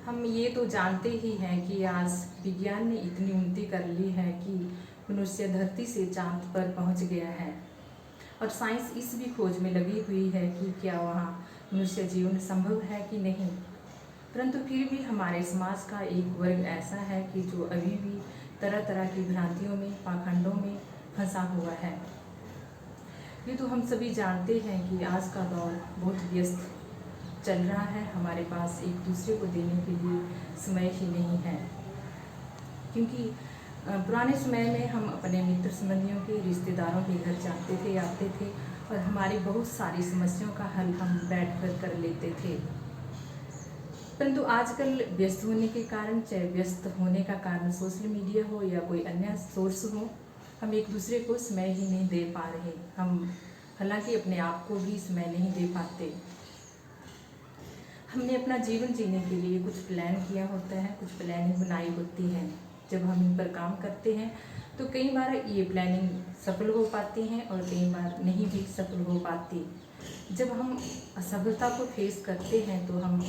हम ये तो जानते ही हैं कि आज विज्ञान ने इतनी उन्नति कर ली है कि मनुष्य धरती से चांद पर पहुंच गया है और साइंस इस भी खोज में लगी हुई है कि क्या वहाँ मनुष्य जीवन संभव है कि नहीं। परंतु फिर भी हमारे समाज का एक वर्ग ऐसा है कि जो अभी भी तरह तरह की भ्रांतियों में, पाखंडों में फंसा हुआ है। ये तो हम सभी जानते हैं कि आज का दौर बहुत व्यस्त चल रहा है। हमारे पास एक दूसरे को देने के लिए समय ही नहीं है, क्योंकि पुराने समय में हम अपने मित्र संबंधियों के, रिश्तेदारों के घर जाते थे, आते थे और हमारी बहुत सारी समस्याओं का हल हम बैठकर कर लेते थे। परंतु आजकल व्यस्त होने के कारण, चाहे व्यस्त होने का कारण सोशल मीडिया हो या कोई अन्य सोर्स हो, हम एक दूसरे को समय ही नहीं दे पा रहे। हम हालांकि अपने आप को भी समय नहीं दे पाते। हमने अपना जीवन जीने के लिए कुछ प्लान किया होता है, कुछ प्लानिंग बनाई होती है। जब हम इन पर काम करते हैं तो कई बार ये प्लानिंग सफल हो पाती हैं और कई बार नहीं भी सफल हो पाती। जब हम असफलता को फेस करते हैं तो हम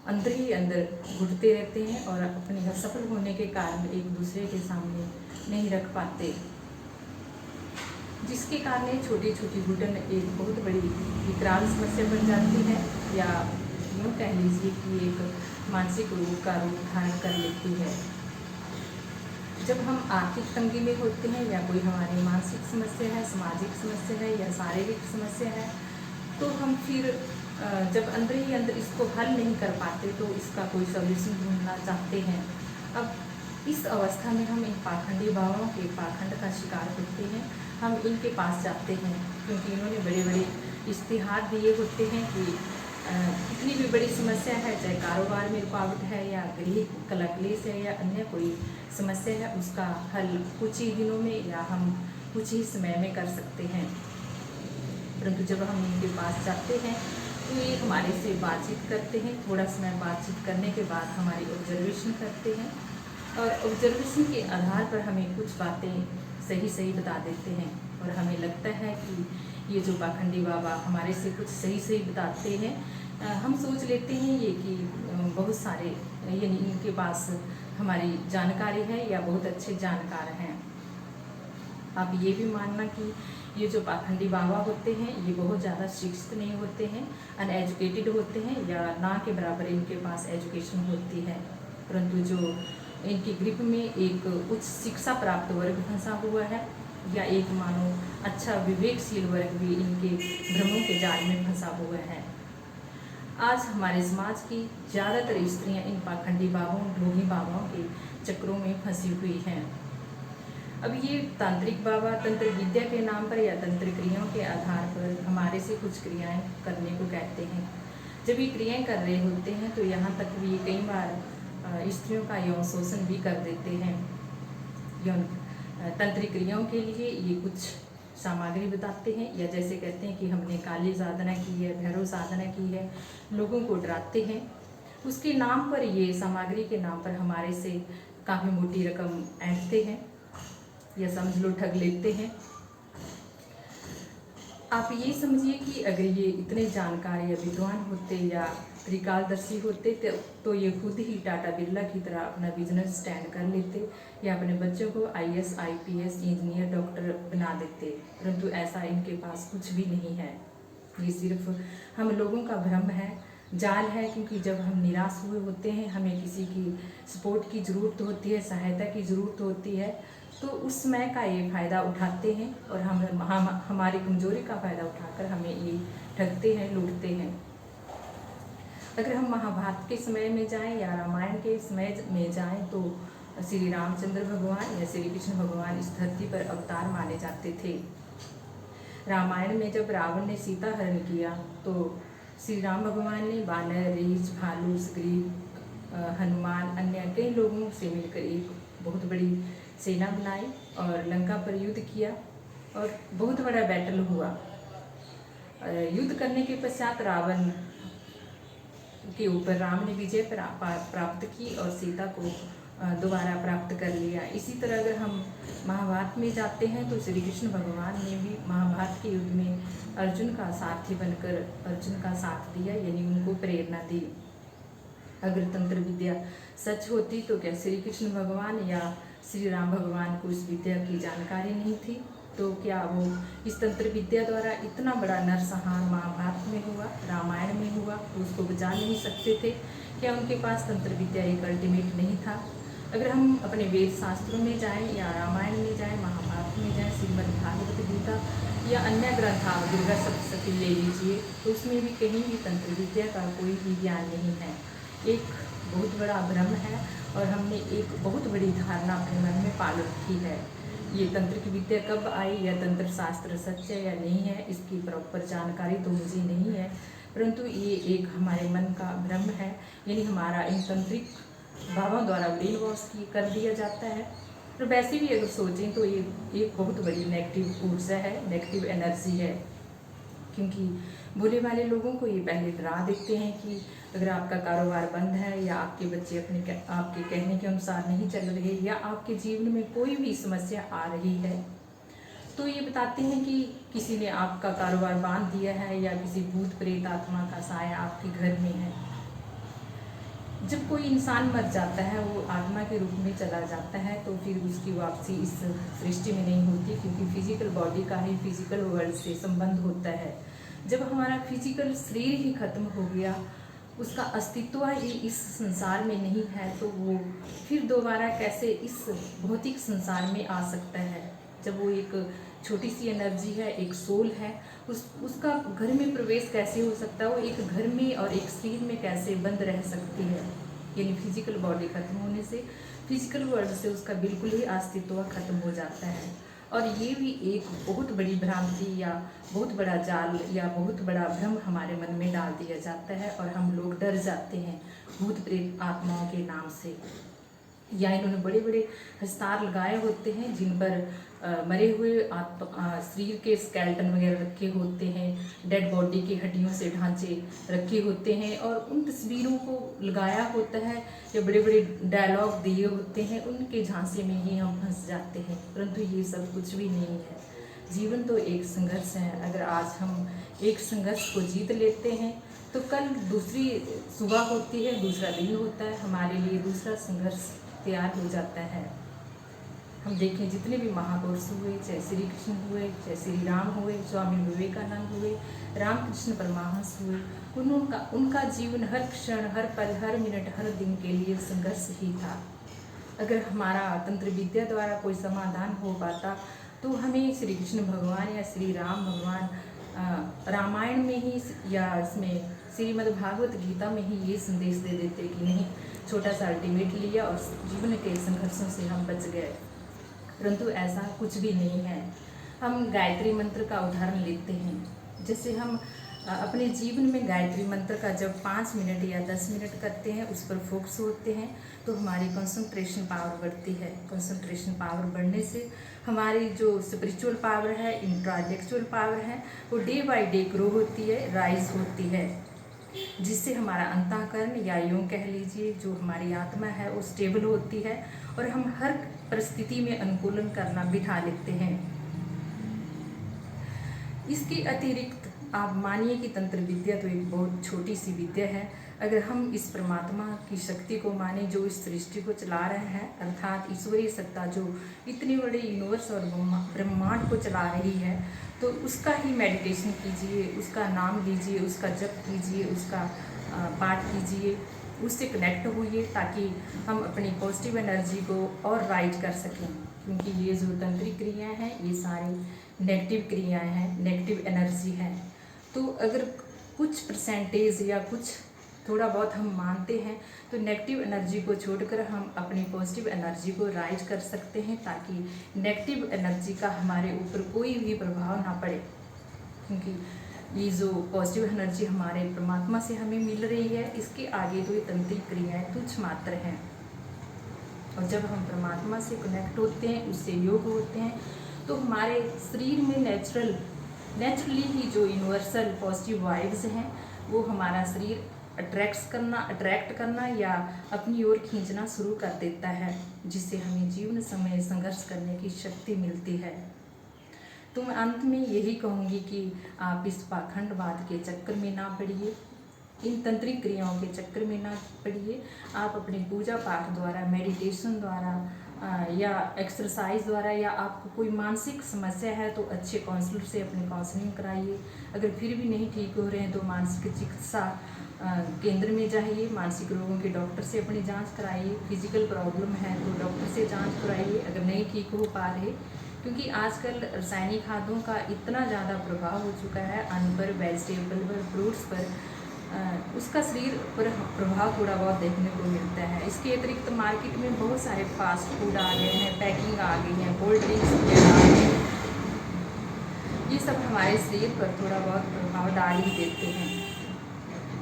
अंदर ही अंदर घुटते रहते हैं और अपने असफल होने के कारण एक दूसरे के सामने नहीं रख पाते, जिसके कारण छोटी छोटी घुटन एक बहुत बड़ी विकराल समस्या बन जाती है, या यूँ कह लीजिए कि एक मानसिक रोग का रूप धारण कर लेती है। जब हम आर्थिक तंगी में होते हैं या कोई हमारी मानसिक समस्या है, सामाजिक समस्या है या शारीरिक समस्या है, तो हम फिर जब अंदर ही अंदर इसको हल नहीं कर पाते तो इसका कोई सॉल्यूशन ढूंढना चाहते हैं। अब इस अवस्था में हम इन पाखंडी बाबाओं के पाखंड का शिकार होते हैं। हम इनके पास जाते हैं क्योंकि इन्होंने बड़े बड़े इश्तिहार दिए होते हैं कि कितनी भी बड़ी समस्या है, चाहे कारोबार में रुकावट है या गृह कलकलेश है या अन्य कोई समस्या है, उसका हल कुछ ही दिनों में या हम कुछ ही समय में कर सकते हैं। परंतु जब हम इनके पास जाते हैं तो ये हमारे से बातचीत करते हैं। थोड़ा समय बातचीत करने के बाद हमारी ऑब्जर्वेशन करते हैं और ऑब्जर्वेशन के आधार पर हमें कुछ बातें सही सही बता देते हैं और हमें लगता है कि ये जो पाखंडी बाबा हमारे से कुछ सही सही बताते हैं, हम सोच लेते हैं ये कि बहुत सारे यानी इनके पास हमारी जानकारी है या बहुत अच्छे जानकार हैं। आप ये भी मानना कि ये जो पाखंडी बाबा होते हैं ये बहुत ज़्यादा शिक्षित नहीं होते हैं, अनएजुकेटेड होते हैं या ना के बराबर इनके पास एजुकेशन होती है, परंतु जो इनकी ग्रिप में एक उच्च शिक्षा प्राप्त वर्ग फंसा हुआ है या एक मानो अच्छा विवेकशील वर्ग भी इनके भ्रमों के जाल में फंसा हुआ है। आज हमारे समाज की ज़्यादातर स्त्रियां इन पाखंडी बाबाओं, ढोंगी बाबाओं के चक्रों में फंसी हुई हैं। अब ये तांत्रिक बाबा तंत्र विद्या के नाम पर या तंत्र क्रियाओं के आधार पर हमारे से कुछ क्रियाएं करने को कहते हैं। जब ये क्रियाएं कर रहे होते हैं तो यहाँ तक भी कई बार स्त्रियों का यौन शोषण भी कर देते हैं। यौन तंत्रिक क्रियाओं के लिए ये कुछ सामग्री बताते हैं, या जैसे कहते हैं कि हमने काली साधना की है, भैरव साधना की है, लोगों को डराते हैं। उसके नाम पर, ये सामग्री के नाम पर हमारे से काफ़ी मोटी रकम ऐंठते हैं या समझ लो ठग लेते हैं। आप ये समझिए कि अगर ये इतने जानकार या विद्वान होते या त्रिकालदर्शी होते तो ये खुद ही टाटा बिरला की तरह अपना बिजनेस स्टैंड कर लेते या अपने बच्चों को IAS, IPS, इंजीनियर, डॉक्टर बना देते, परंतु ऐसा इनके पास कुछ भी नहीं है। ये सिर्फ हम लोगों का भ्रम है, जाल है, क्योंकि जब हम निराश हुए होते हैं, हमें किसी की सपोर्ट की ज़रूरत होती है, सहायता की ज़रूरत होती है, तो उस समय का ये फ़ायदा उठाते हैं और हम हमारी कमज़ोरी का फ़ायदा उठाकर हमें ये ठगते हैं, लूटते हैं। अगर हम महाभारत के समय में जाएं या रामायण के समय में जाएं तो श्री रामचंद्र भगवान या श्री कृष्ण भगवान इस धरती पर अवतार माने जाते थे। रामायण में जब रावण ने सीता हरण किया तो श्री राम भगवान ने वानर, रीछ, भालू, सुग्रीव, हनुमान, अन्य कई लोगों से मिलकर एक बहुत बड़ी सेना बनाई और लंका पर युद्ध किया और बहुत बड़ा बैटल हुआ। युद्ध करने के पश्चात रावण के ऊपर राम ने विजय प्राप्त की और सीता को दोबारा प्राप्त कर लिया। इसी तरह अगर हम महाभारत में जाते हैं तो श्री कृष्ण भगवान ने भी महाभारत के युद्ध में अर्जुन का सारथी बनकर अर्जुन का साथ दिया, यानी उनको प्रेरणा दी। अगर तंत्र विद्या सच होती तो क्या श्री कृष्ण भगवान या श्री राम भगवान को इस विद्या की जानकारी नहीं थी? तो क्या वो इस तंत्र विद्या द्वारा इतना बड़ा नरसंहार महाभारत में हुआ, रामायण में हुआ, तो उसको बचा नहीं सकते थे? क्या उनके पास तंत्र विद्या एक अल्टीमेट नहीं था? अगर हम अपने वेद शास्त्रों में जाएं या रामायण में जाएं, महाभारत में जाएं, श्रीमद् भागवत गीता या अन्य ग्रंथ आप दुर्गा सप्तशती ले लीजिए, तो उसमें भी कहीं भी तंत्र विद्या का कोई भी ज्ञान नहीं है। एक बहुत बड़ा भ्रम है और हमने एक बहुत बड़ी धारणा अपने मन में पाल रखी है। ये तंत्र की विद्या कब आई या तंत्र शास्त्र सच है या नहीं है, इसकी प्रॉपर जानकारी तो मुझे नहीं है, परंतु ये एक हमारे मन का भ्रम है, यानी हमारा इन तंत्रिक भावों द्वारा ब्रेन वॉश कर दिया जाता है। और वैसे भी अगर सोचें तो ये एक बहुत बड़ी नेगेटिव ऊर्जा है, नेगेटिव एनर्जी है, क्योंकि भोले वाले लोगों को ये पहले डरा देते हैं कि अगर आपका कारोबार बंद है या आपके बच्चे आपके कहने के अनुसार नहीं चल रहे या आपके जीवन में कोई भी समस्या आ रही है, तो ये बताते हैं कि किसी ने आपका कारोबार बांध दिया है या किसी भूत प्रेत आत्मा का साया आपके घर में है। जब कोई इंसान मर जाता है, वो आत्मा के रूप में चला जाता है, तो फिर उसकी वापसी इस सृष्टि में नहीं होती, क्योंकि फिजिकल बॉडी का ही फिजिकल वर्ल्ड से संबंध होता है। जब हमारा फिजिकल शरीर ही खत्म हो गया, उसका अस्तित्व ही इस संसार में नहीं है, तो वो फिर दोबारा कैसे इस भौतिक संसार में आ सकता है? जब वो एक छोटी सी एनर्जी है, एक सोल है, उसका घर में प्रवेश कैसे हो सकता है? वो एक घर में और एक शरीर में कैसे बंद रह सकती है? यानी फिजिकल बॉडी खत्म होने से फिजिकल वर्ल्ड से उसका बिल्कुल ही अस्तित्व खत्म हो जाता है। और ये भी एक बहुत बड़ी भ्रांति या बहुत बड़ा जाल या बहुत बड़ा भ्रम हमारे मन में डाल दिया जाता है और हम लोग डर जाते हैं भूत प्रेत आत्माओं के नाम से। या इन्होंने बड़े बड़े हस्तार लगाए होते हैं जिन पर मरे हुए शरीर के स्केलेटन वगैरह रखे होते हैं, डेड बॉडी की हड्डियों से ढांचे रखे होते हैं, और उन तस्वीरों को लगाया होता है या बड़े बड़े डायलॉग दिए होते हैं, उनके झांसे में ही हम फंस जाते हैं। परंतु ये सब कुछ भी नहीं है। जीवन तो एक संघर्ष है। अगर आज हम एक संघर्ष को जीत लेते हैं तो कल दूसरी सुबह होती है, दूसरा दिन होता है, हमारे लिए दूसरा संघर्ष तैयार हो जाता है। हम देखें जितने भी महापुरुष हुए, चाहे श्री कृष्ण हुए, चाहे श्री राम हुए, स्वामी विवेकानंद हुए, रामकृष्ण परमहंस हुए, उनका जीवन हर क्षण, हर पल, हर मिनट, हर दिन के लिए संघर्ष ही था। अगर हमारा तंत्र विद्या द्वारा कोई समाधान हो पाता तो हमें श्री कृष्ण भगवान या श्री राम भगवान रामायण में ही या इसमें श्रीमद् भागवत गीता में ही ये संदेश दे देते कि नहीं, छोटा सा अल्टीमेट लिया और जीवन के संघर्षों से हम बच गए। परंतु ऐसा कुछ भी नहीं है। हम गायत्री मंत्र का उदाहरण लेते हैं। जैसे हम अपने जीवन में गायत्री मंत्र का जब 5 मिनट या 10 मिनट करते हैं, उस पर फोकस होते हैं, तो हमारी कंसंट्रेशन पावर बढ़ती है। कंसंट्रेशन पावर बढ़ने से हमारी जो स्पिरिचुअल पावर है, इंटेलेक्चुअल पावर है, वो डे बाय डे ग्रो होती है, राइज होती है, जिससे हमारा अंतःकरण या यूँ कह लीजिए जो हमारी आत्मा है वो स्टेबल होती है और हम हर परिस्थिति में अनुकूलन करना बिठा लेते हैं। इसके अतिरिक्त आप मानिए कि तंत्र विद्या तो एक बहुत छोटी सी विद्या है। अगर हम इस परमात्मा की शक्ति को माने जो इस सृष्टि को चला रहे हैं, अर्थात ईश्वरीय सत्ता जो इतने बड़े यूनिवर्स और ब्रह्मांड को चला रही है, तो उसका ही मेडिटेशन कीजिए, उसका नाम लीजिए, उसका जप कीजिए, उसका पाठ कीजिए, उससे कनेक्ट होइए, ताकि हम अपनी पॉजिटिव एनर्जी को और राइज कर सकें। क्योंकि ये जो तंत्रिक क्रियाएँ हैं, ये सारी नेगेटिव क्रियाएँ हैं, नेगेटिव एनर्जी है। तो अगर कुछ परसेंटेज या कुछ थोड़ा बहुत हम मानते हैं तो नेगेटिव एनर्जी को छोड़कर हम अपनी पॉजिटिव एनर्जी को राइज कर सकते हैं, ताकि नेगेटिव एनर्जी का हमारे ऊपर कोई भी प्रभाव ना पड़े। क्योंकि ये जो पॉजिटिव एनर्जी हमारे परमात्मा से हमें मिल रही है, इसके आगे तो ये तंत्रिक क्रियाएँ तुच्छ मात्र हैं। और जब हम परमात्मा से कनेक्ट होते हैं, उससे योग होते हैं, तो हमारे शरीर में नेचुरली ही जो यूनिवर्सल पॉजिटिव वाइब्स हैं वो हमारा शरीर अट्रैक्ट करना या अपनी ओर खींचना शुरू कर देता है, जिससे हमें जीवन समय संघर्ष करने की शक्ति मिलती है। तो मैं अंत में यही कहूँगी कि आप इस पाखंडवाद के चक्कर में ना पड़िए। इन तंत्रिक क्रियाओं के चक्कर में ना पड़िए। आप अपने पूजा पाठ द्वारा, मेडिटेशन द्वारा या एक्सरसाइज द्वारा, या आपको कोई मानसिक समस्या है तो अच्छे काउंसलर से अपनी काउंसलिंग कराइए। अगर फिर भी नहीं ठीक हो रहे हैं तो मानसिक चिकित्सा केंद्र में जाइए, मानसिक रोगों के डॉक्टर से अपनी जांच कराइए। फिजिकल प्रॉब्लम है तो डॉक्टर से जांच कराइए अगर नहीं ठीक हो पा रहे, क्योंकि आजकल रासायनिक खादों का इतना ज़्यादा प्रभाव हो चुका है अन्न पर, वेजिटेबल पर, फ्रूट्स पर, उसका शरीर पर प्रभाव थोड़ा बहुत देखने को मिलता है। इसके अतिरिक्त मार्केट में बहुत सारे फास्ट फूड आ गए हैं, पैकिंग आ गई है, कोल्ड ड्रिंक्स वगैरह आ गए हैं। ये सब हमारे शरीर पर थोड़ा बहुत प्रभाव डाल ही देते हैं।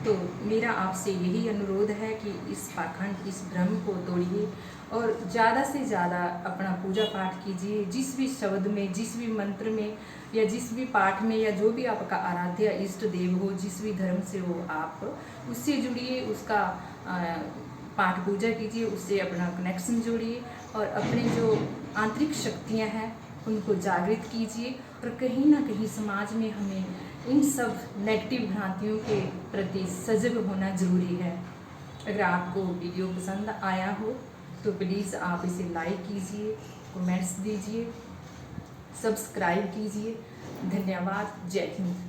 तो मेरा आपसे यही अनुरोध है कि इस पाखंड, इस भ्रम को तोड़िए और ज़्यादा से ज़्यादा अपना पूजा पाठ कीजिए। जिस भी शब्द में, जिस भी मंत्र में, या जिस भी पाठ में, या जो भी आपका आराध्य इष्ट देव हो, जिस भी धर्म से हो, आप उससे जुड़िए, उसका पाठ पूजा कीजिए, उससे अपना कनेक्शन जोड़िए और अपने जो आंतरिक शक्तियाँ हैं उनको जागृत कीजिए। और कहीं ना कहीं समाज में हमें इन सब नेगेटिव भ्रांतियों के प्रति सजग होना ज़रूरी है। अगर आपको वीडियो पसंद आया हो तो प्लीज़ आप इसे लाइक कीजिए, कमेंट्स दीजिए, सब्सक्राइब कीजिए। धन्यवाद। जय हिंद।